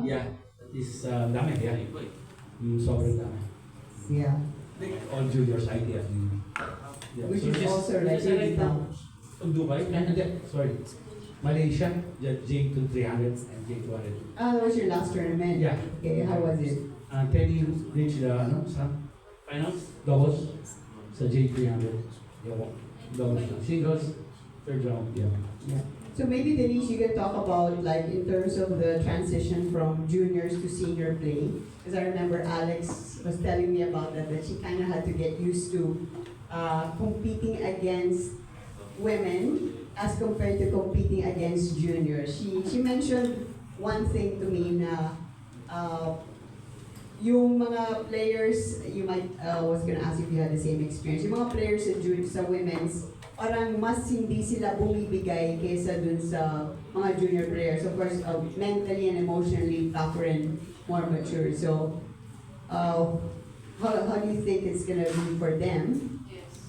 Yeah, is dami, yeah. Sobrang dami. Yeah. All juniors idea. Yeah. Which So is just- also like just really from tough. Dubai, sorry. Malaysia, J2 300 and J200. That was your last tournament? Yeah. Okay, how was it? Can you reach the finals? Doubles? Sa J300. Yeah, doubles na. Singles, third round, yeah. Yeah. So maybe Denise, you can talk about like in terms of the transition from juniors to senior play. Because I remember Alex was telling me about that she kind of had to get used to competing against women as compared to competing against juniors. She mentioned one thing to me na yung mga players, you might, was gonna ask if you had the same experience, yung mga players sa women's, parang mas hindi sila bumibigay kaysa dun sa mga junior players. Of course, mentally and emotionally tougher and more mature. So, how do you think it's gonna be for them?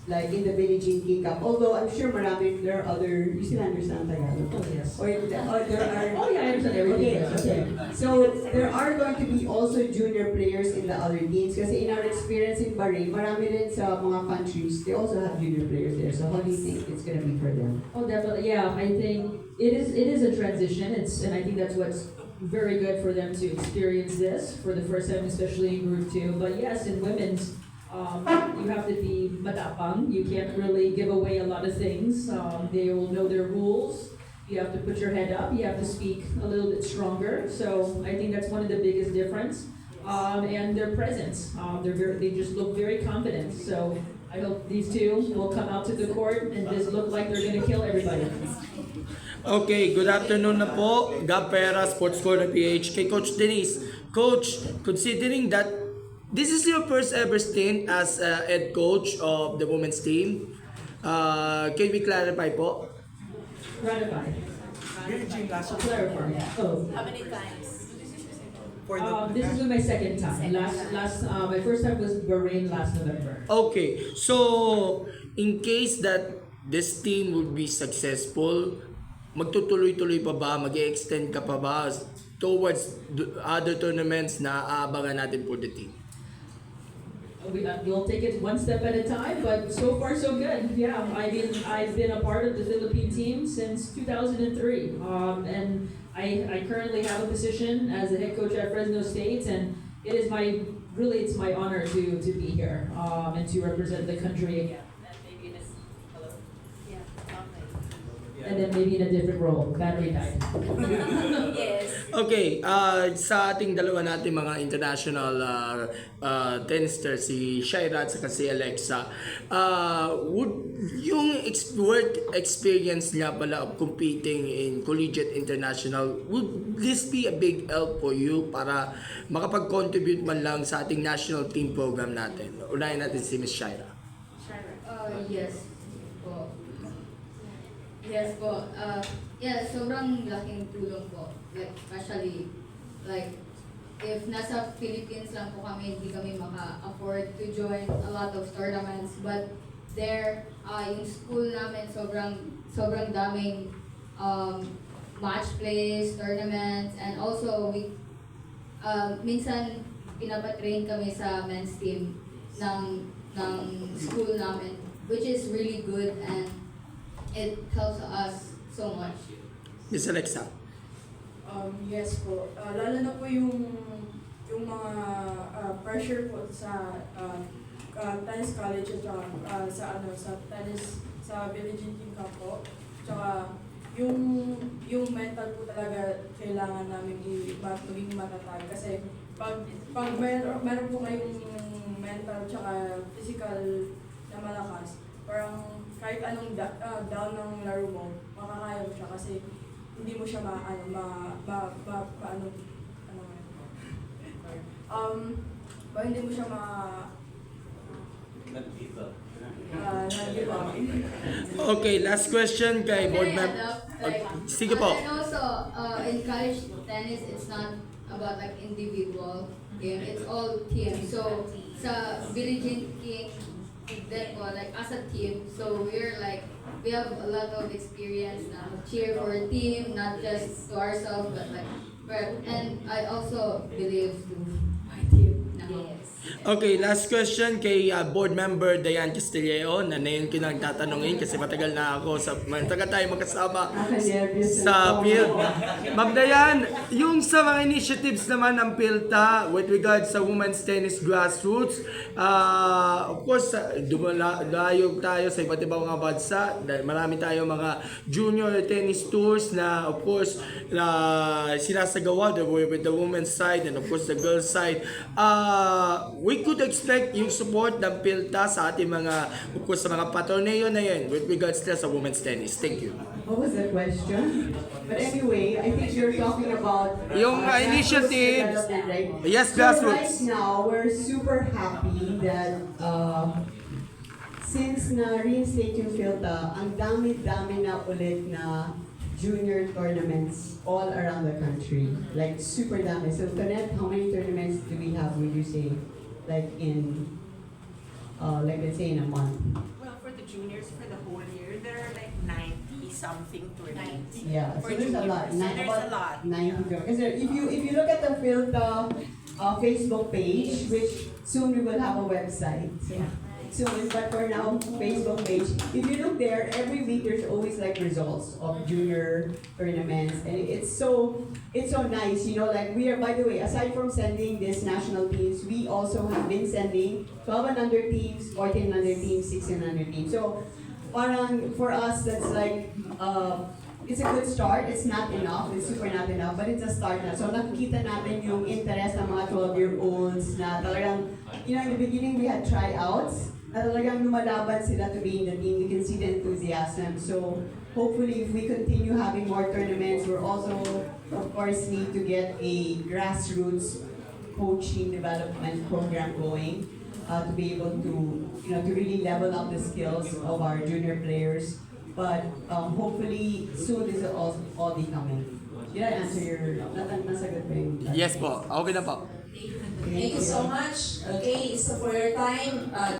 Like in the Billie Jean King Cup. Although I'm sure marami, there are other, you still understand Tagalog? Oh, yes. Or there are, Oh, yeah, I understand everything. Okay. So there are going to be also junior players in the other teams. Kasi in our experience in Bahrain, marami rin sa mga countries, they also have junior players there. So how do you think it's gonna be for them? Oh, definitely. Yeah, I think it is a transition. And I think that's what's very good for them to experience this for the first time, especially in Group 2. But yes, in women's, you have to be matapang. You can't really give away a lot of things. They will know their rules. You have to put your head up. You have to speak a little bit stronger. So I think that's one of the biggest difference. And their presence. They just look very confident. So I hope these two will come out to the court and just look like they're gonna kill everybody. Okay, good afternoon na po. Gab Pera, Sports Corner PH. Kay Coach Denise. Coach, considering that this is your first ever stint as head coach of the women's team, can we clarify po? Ratify. Clarify. Oh. How many times? This is my second time. My first time was Bahrain last November. Okay, so in case that this team would be successful, magtutuloy-tuloy pa ba, mag-extend ka pa ba towards other tournaments na aabangan natin for the team? We'll take it one step at a time, but so far so good. Yeah, I've been a part of the Philippine team since 2003, and I currently have a position as a head coach at Fresno State, and it's my honor to be here and to represent the country again. And then maybe in a different role. Battery died. Yes. Okay, sa ating dalawa natin mga international tennister, si Shaira at saka si Alexa, would yung work experience niya pala of competing in collegiate international, would this be a big help for you para makapag-contribute man lang sa ating national team program natin? Unahin natin si Miss Shaira. Yes po. Yes po. Yeah, sobrang laking tulong po. Like, especially, like, if nasa Philippines lang po kami, hindi kami maka-afford to join a lot of tournaments. But there, yung school namin, sobrang daming match plays, tournaments, and also minsan pinapatrain kami sa men's team ng school namin, which is really good and it helps us so much. Miss Alexa. Yes po. Lalo na po yung mga pressure po sa tennis college at sa tennis sa Billie Jean King Cup po. Tsaka yung mental po talaga kailangan namin maging matatag kasi pag meron po kayong mental tsaka physical na malakas, parang kahit anong down ng laro mo, makakaya mo siya kasi hindi mo siya hindi mo siya nag-give up. Okay, last question kay board Can I member. add up? Like, Sige po. And also, in college tennis, it's not about like individual game, it's all team. So, sa Billie Jean King, then po, like as a team, so we have a lot of experience na cheer for a team, not just to ourselves, but like But, and I also believe to my team now. Yes. Okay, last question kay board member Dayan Castilleo na ngayon ko nang tatanungin kasi matagal na ako matagal tayo magkasama Nakaka-nervous sa na Phil. ako. Ma'am Dayan, yung sa mga initiatives naman ng PhilTA with regards sa women's tennis grassroots, of course, dayo tayo sa iba't ibang mga bansa. Dahil marami tayong mga junior tennis tours na of course sinasagawa with the women's side and of course the girls side. We could expect yung support ng PhilTA sa ating mga, of course, sa mga patorneo na yun with regards to sa women's tennis. Thank you. What was the question? But anyway, I think you're talking about Yung grassroots initiatives. development, right? Yes, So grassroots. right now, we're super happy that since na-reinstate yung PhilTA, ang dami-dami na ulit na junior tournaments all around the country. Like, super dami. So, Tonette, how many tournaments do we have, would you say? Like in, like let's say in a month? Well, for the juniors, for the whole year, there are like 90-something tournaments. Yeah, For so there's a lot. juniors. So there's a lot. 90 tournaments. If you look at the PhilTA Facebook page, which soon we will have a website. Soon, but for now, Facebook page. If you look there, every week there's always like results of junior tournaments, and it's so nice. You know, like we are. By the way, aside from sending these national teams, we also have been sending 12 and under teams, 14 and under teams, 16 and under teams. So, parang for us, that's like it's a good start. It's not enough. It's super not enough, but it's a start na. So nakikita natin yung interest ng mga 12-year-olds na talagang, you know, in the beginning we had tryouts na talagang lumalaban sila to be in the team. We can see the enthusiasm. So hopefully if we continue having more tournaments, we're also, of course, need to get a grassroots coaching development program going to be able to, you know, to really level up the skills of our junior players. But hopefully soon this will all be coming. Did I answer your, nasagot ba yung? Yes po, okay na po. Thank you so much. Okay, so for your time,